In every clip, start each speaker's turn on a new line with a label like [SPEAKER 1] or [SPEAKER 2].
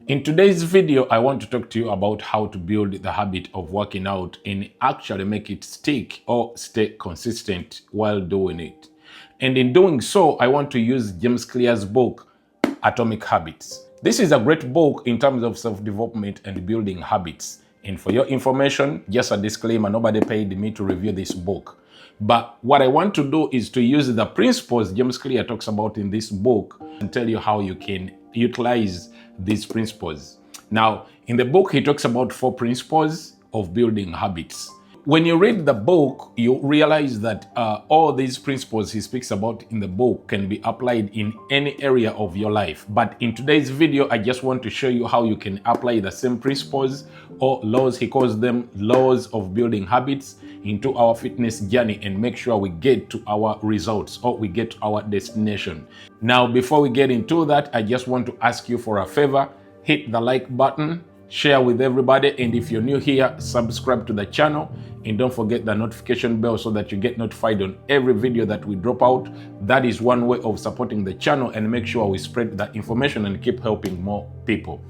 [SPEAKER 1] In today's video, I want to talk to you about how to build the habit of working out and actually make it stick or stay consistent while doing it. And in doing so, I want to use James Clear's book, Atomic Habits. This is a great book in terms of self-development and building habits. And for your information, just a disclaimer, nobody paid me to review this book. But what I want to do is to use the principles James Clear talks about in this book and tell you how you can utilize these principles. Now, in the book, he talks about 4 principles of building habits. When you read the book, you realize that all these principles he speaks about in the book can be applied in any area of your life. But in today's video, I just want to show you how you can apply the same principles or laws, he calls them laws of building habits, into our fitness journey and make sure we get to our results or we get to our destination. Now, before we get into that, I just want to ask you for a favor. Hit the like button, share with everybody, and if you're new here, subscribe to the channel and don't forget the notification bell so that you get notified on every video that we drop out. That is one way of supporting the channel and make sure we spread that information and keep helping more people.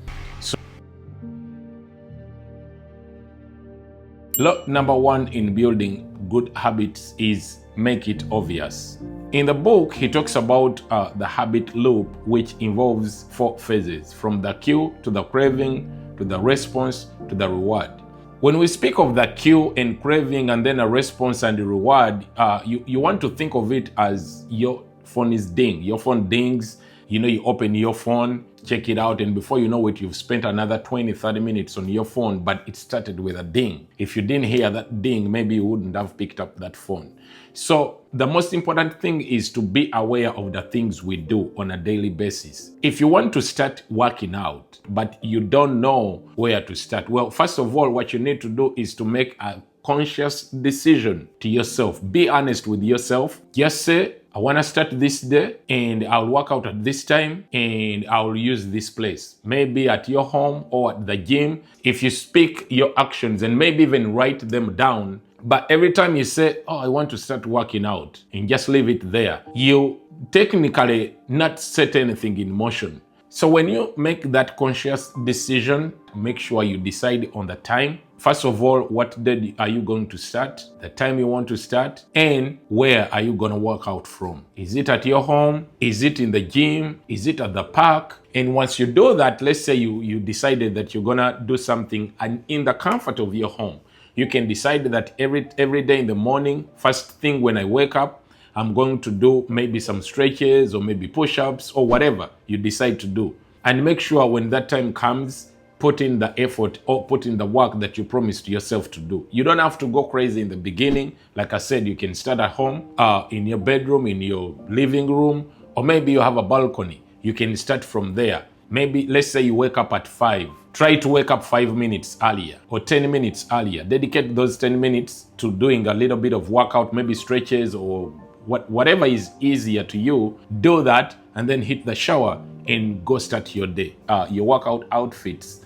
[SPEAKER 1] Law number 1 in building good habits is make it obvious. In the book, he talks about the habit loop, which involves 4 phases, from the cue to the craving, to the response, to the reward. When we speak of the cue and craving and then a response and a reward, you want to think of it as your phone is ding. Your phone dings, you open your phone, check it out, and before you know it, you've spent another 20-30 minutes on your phone, but it started with a ding. If you didn't hear that ding, maybe you wouldn't have picked up that phone. So the most important thing is to be aware of the things we do on a daily basis. If you want to start working out, but you don't know where to start, well, first of all, what you need to do is to make a conscious decision to yourself. Be honest with yourself. Just say, I want to start this day and I'll work out at this time and I'll use this place. Maybe at your home or at the gym. If you speak your actions and maybe even write them down, but every time you say, oh, I want to start working out, and just leave it there, you technically not set anything in motion. So when you make that conscious decision, make sure you decide on the time. First of all, what day are you going to start, the time you want to start, and where are you going to work out from? Is it at your home? Is it in the gym? Is it at the park? And once you do that, let's say you decided that you're going to do something and in the comfort of your home. You can decide that every day in the morning, first thing when I wake up, I'm going to do maybe some stretches or maybe push-ups or whatever you decide to do. And make sure when that time comes, put in the effort or put in the work that you promised yourself to do. You don't have to go crazy in the beginning. Like I said, you can start at home, in your bedroom, in your living room, or maybe you have a balcony. You can start from there. Maybe let's say you wake up at 5. Try to wake up 5 minutes earlier or 10 minutes earlier. Dedicate those 10 minutes to doing a little bit of workout, maybe stretches or whatever is easier to you. Do that and then hit the shower and go start your day. Your workout outfits,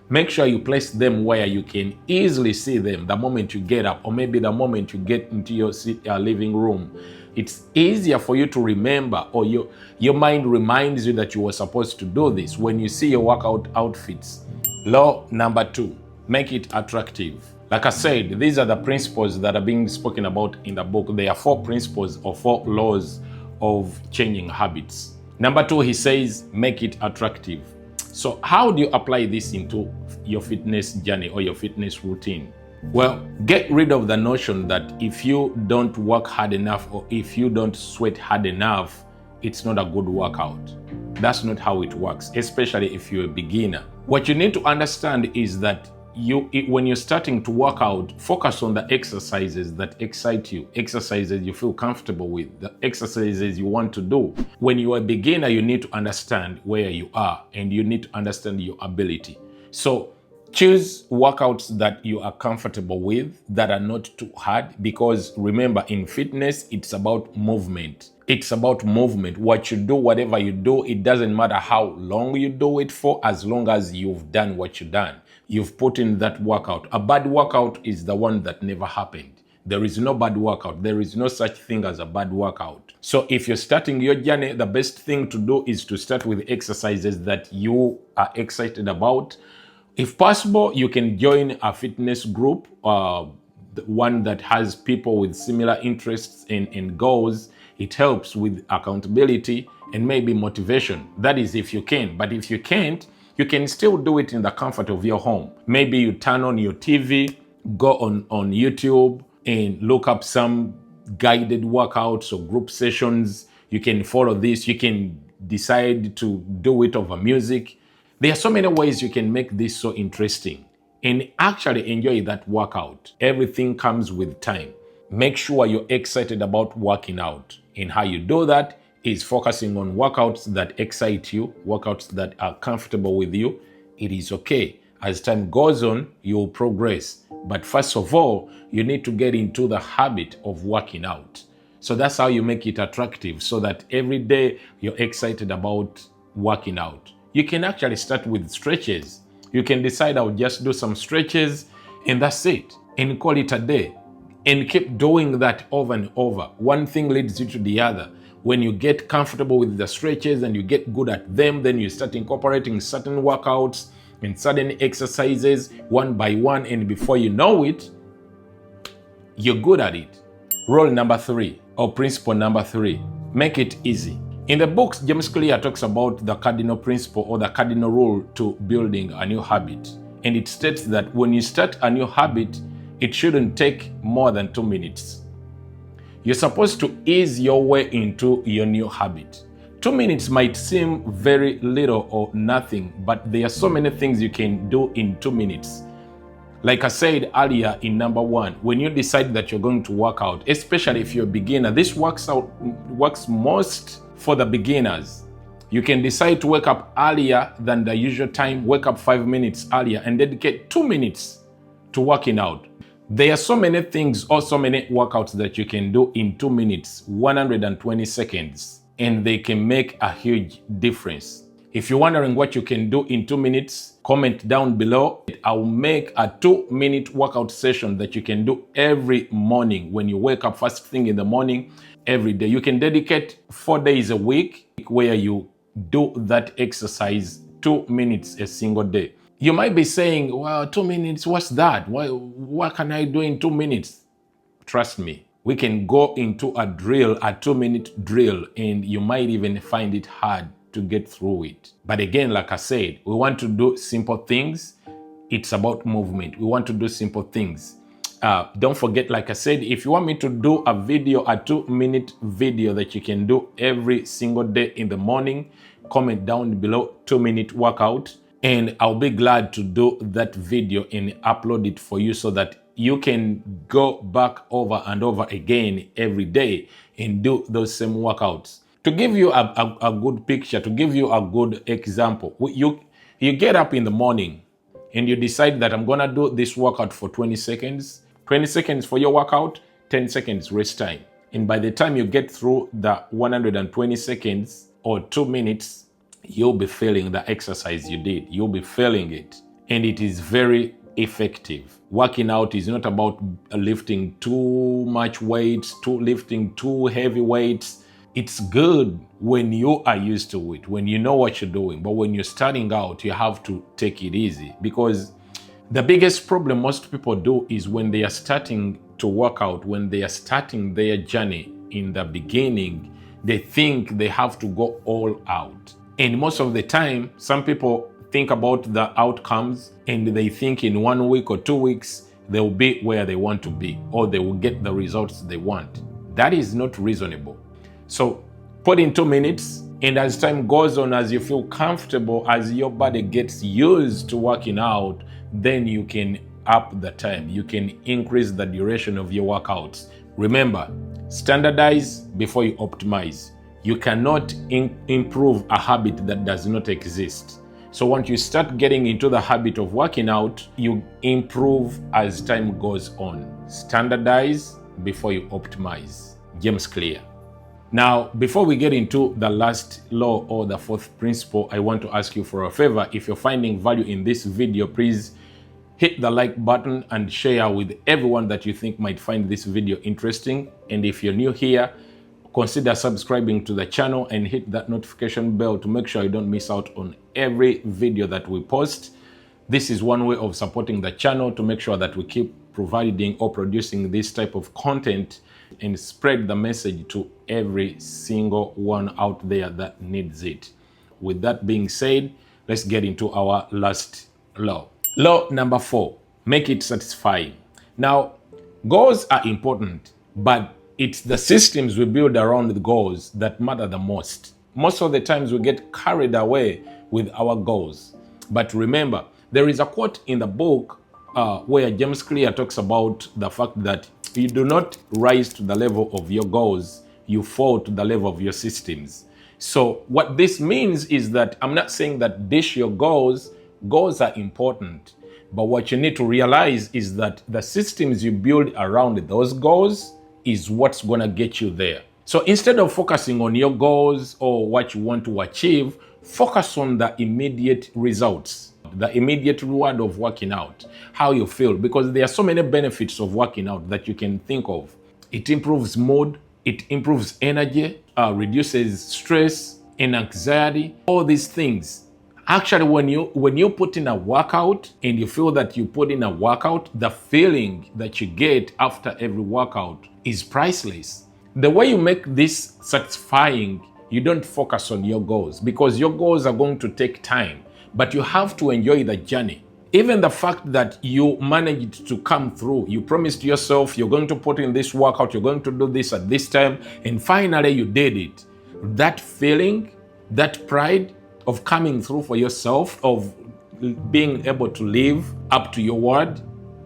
[SPEAKER 1] make sure you place them where you can easily see them the moment you get up or maybe the moment you get into your living room. It's easier for you to remember, or your mind reminds you that you were supposed to do this when you see your workout outfits. Law number 2, make it attractive. Like I said, these are the principles that are being spoken about in the book. There are 4 principles or 4 laws of changing habits. Number 2, he says, make it attractive. So how do you apply this into your fitness journey or your fitness routine? Well, get rid of the notion that if you don't work hard enough or if you don't sweat hard enough, it's not a good workout. That's not how it works, especially if you're a beginner. What you need to understand is that when you're starting to work out, focus on the exercises that excite you, exercises you feel comfortable with, the exercises you want to do. When you're a beginner, you need to understand where you are and you need to understand your ability. So choose workouts that you are comfortable with, that are not too hard, because remember, in fitness, it's about movement. It's about movement. What you do, whatever you do, it doesn't matter how long you do it for, as long as you've done what you've done. You've put in that workout. A bad workout is the one that never happened. There is no bad workout. There is no such thing as a bad workout. So if you're starting your journey, the best thing to do is to start with exercises that you are excited about. If possible, you can join a fitness group, one that has people with similar interests and goals. It helps with accountability and maybe motivation. That is if you can. But if you can't, you can still do it in the comfort of your home. Maybe you turn on your TV, go on YouTube and look up some guided workouts or group sessions. You can follow this. You can decide to do it over music. There are so many ways you can make this so interesting and actually enjoy that workout. Everything comes with time. Make sure you're excited about working out. And how you do that is focusing on workouts that excite you, workouts that are comfortable with you. It is okay. As time goes on, you'll progress. But first of all, you need to get into the habit of working out. So that's how you make it attractive, so that every day you're excited about working out. You can actually start with stretches. You can decide I'll just do some stretches and that's it, and call it a day. And keep doing that over and over. One thing leads you to the other. When you get comfortable with the stretches and you get good at them, then you start incorporating certain workouts and certain exercises one by one, and before you know it, you're good at it. Rule number 3, or principle number 3, make it easy. In the books, James Clear talks about the cardinal principle or the cardinal rule to building a new habit. And it states that when you start a new habit, it shouldn't take more than 2 minutes. You're supposed to ease your way into your new habit. 2 minutes might seem very little or nothing, but there are so many things you can do in 2 minutes. Like I said earlier in number 1, when you decide that you're going to work out, especially if you're a beginner, this works most for the beginners. You can decide to wake up earlier than the usual time, wake up 5 minutes earlier and dedicate 2 minutes to working out. There are so many things or so many workouts that you can do in 2 minutes, 120 seconds, and they can make a huge difference. If you're wondering what you can do in 2 minutes, comment down below. I'll make a 2-minute workout session that you can do every morning when you wake up first thing in the morning, every day. You can dedicate 4 days a week where you do that exercise 2 minutes a single day. You might be saying, well, 2 minutes, what's that? What can I do in 2 minutes? Trust me, we can go into a drill, a 2-minute drill, and you might even find it hard to get through it. But again, like I said, we want to do simple things. It's about movement. We want to do simple things. Don't forget, like I said, if you want me to do a video, a 2-minute video that you can do every single day in the morning, comment down below 2-minute workout, and I'll be glad to do that video and upload it for you so that you can go back over and over again every day and do those same workouts. To give you a good picture, to give you a good example, you get up in the morning and you decide that I'm gonna do this workout for 20 seconds. 20 seconds for your workout, 10 seconds rest time. And by the time you get through the 120 seconds or 2 minutes, you'll be feeling the exercise you did. You'll be feeling it. And it is very effective. Working out is not about lifting too much weights, lifting too heavy weights. It's good when you are used to it, when you know what you're doing. But when you're starting out, you have to take it easy, because the biggest problem most people do is when they are starting to work out, when they are starting their journey in the beginning, they think they have to go all out. And most of the time, some people think about the outcomes and they think in 1 week or 2 weeks, they'll be where they want to be, or they will get the results they want. That is not reasonable. So put in 2 minutes, and as time goes on, as you feel comfortable, as your body gets used to working out, then you can up the time. You can increase the duration of your workouts. Remember, standardize before you optimize. You cannot improve a habit that does not exist. So once you start getting into the habit of working out, you improve as time goes on. Standardize before you optimize. James Clear. Now, before we get into the last law or the 4th principle, I want to ask you for a favor. If you're finding value in this video, please hit the like button and share with everyone that you think might find this video interesting. And if you're new here, consider subscribing to the channel and hit that notification bell to make sure you don't miss out on every video that we post. This is one way of supporting the channel to make sure that we keep providing or producing this type of content and spread the message to every single one out there that needs it. With that being said, let's get into our last law. Law number 4, make it satisfying. Now, goals are important, but it's the systems we build around the goals that matter the most. Most of the times we get carried away with our goals. But remember, there is a quote in the book where James Clear talks about the fact that you do not rise to the level of your goals, you fall to the level of your systems. So what this means is that I'm not saying that dish your goals. Goals are important. But what you need to realize is that the systems you build around those goals is what's going to get you there. So instead of focusing on your goals or what you want to achieve, focus on the immediate results, the immediate reward of working out, how you feel, because there are so many benefits of working out that you can think of. It improves mood, it improves energy, reduces stress and anxiety, all these things. Actually, when you put in a workout and you feel that you put in a workout, the feeling that you get after every workout is priceless. The way you make this satisfying, you don't focus on your goals because your goals are going to take time, but you have to enjoy the journey. Even the fact that you managed to come through, you promised yourself you're going to put in this workout, you're going to do this at this time, and finally you did it. That feeling, that pride of coming through for yourself, of being able to live up to your word,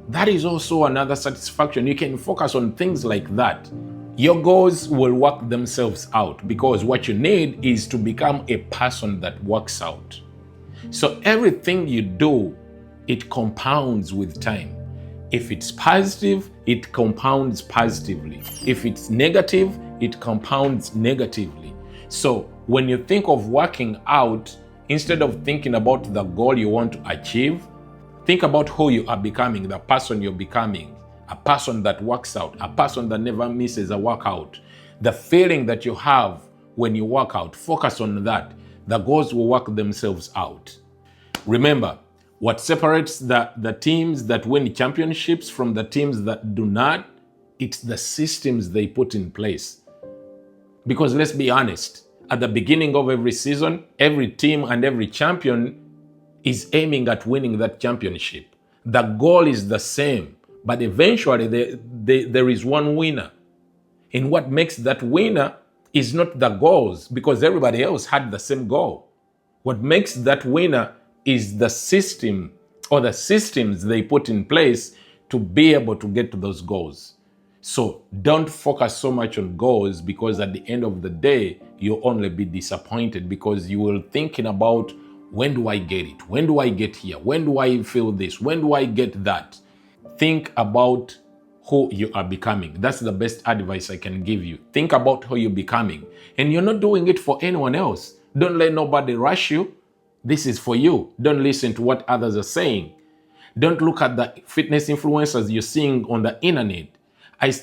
[SPEAKER 1] that is also another satisfaction. You can focus on things like that. Your goals will work themselves out because what you need is to become a person that works out. So everything you do, it compounds with time. If it's positive, it compounds positively. If it's negative, it compounds negatively. So when you think of working out, instead of thinking about the goal you want to achieve, think about who you are becoming, the person you're becoming, a person that works out, a person that never misses a workout. The feeling that you have when you work out, focus on that. The goals will work themselves out. Remember, what separates the teams that win championships from the teams that do not, it's the systems they put in place. Because let's be honest, at the beginning of every season, every team and every champion is aiming at winning that championship. The goal is the same, but eventually there is one winner. And what makes that winner is not the goals, because everybody else had the same goal. What makes that winner is the system or the systems they put in place to be able to get to those goals. So don't focus so much on goals, because at the end of the day, you'll only be disappointed because you will thinking about, when do I get it? When do I get here? When do I feel this? When do I get that? Think about who you are becoming. That's the best advice I can give you. Think about who you're becoming. And you're not doing it for anyone else. Don't let nobody rush you. This is for you. Don't listen to what others are saying. Don't look at the fitness influencers you're seeing on the internet.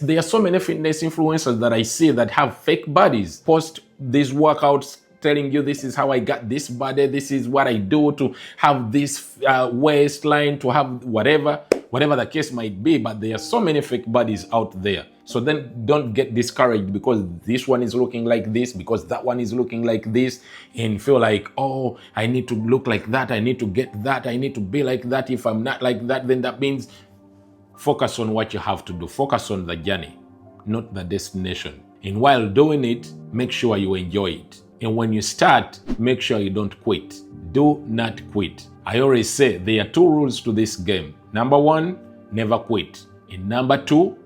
[SPEAKER 1] There are so many fitness influencers that I see that have fake bodies, post these workouts telling you this is how I got this body, this is what I do to have this waistline, to have whatever the case might be. But there are so many fake bodies out there. So then don't get discouraged because this one is looking like this, because that one is looking like this, and feel like, oh, I need to look like that, I need to get that, I need to be like that. If I'm not like that, then that means focus on what you have to do. Focus on the journey, not the destination. And while doing it, make sure you enjoy it. And when you start, make sure you don't quit. Do not quit. I always say there are 2 rules to this game. Number 1, never quit. And number 2,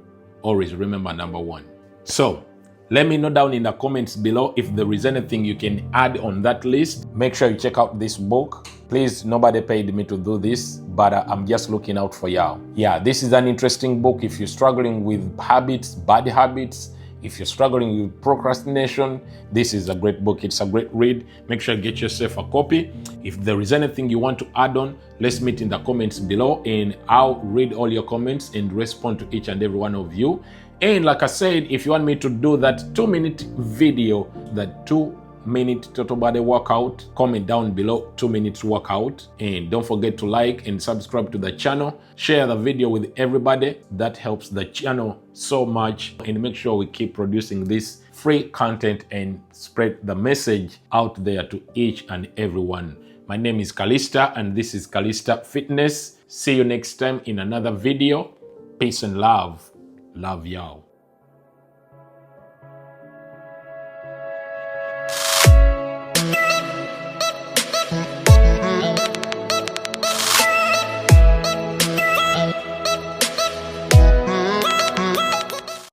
[SPEAKER 1] always remember number 1. So let me know down in the comments below if there is anything you can add on that list. Make sure you check out this book. Please, nobody paid me to do this, but I'm just looking out for y'all. Yeah, this is an interesting book. If you're struggling with habits, bad habits, If you're struggling with procrastination, this is a great book. It's a great read. Make sure you get yourself a copy. If there is anything you want to add on, let's meet in the comments below, and I'll read all your comments and respond to each and every one of you. And like I said, if you want me to do that 2-minute video, that 2-minute total body workout, comment down below 2 minutes workout. And don't forget to like and subscribe to the channel. Share the video with everybody. That helps the channel so much. And make sure we keep producing this free content and spread the message out there to each and everyone. My name is Carlistah, and this is Carlistah Fitness. See you next time in another video. Peace and love. Love y'all.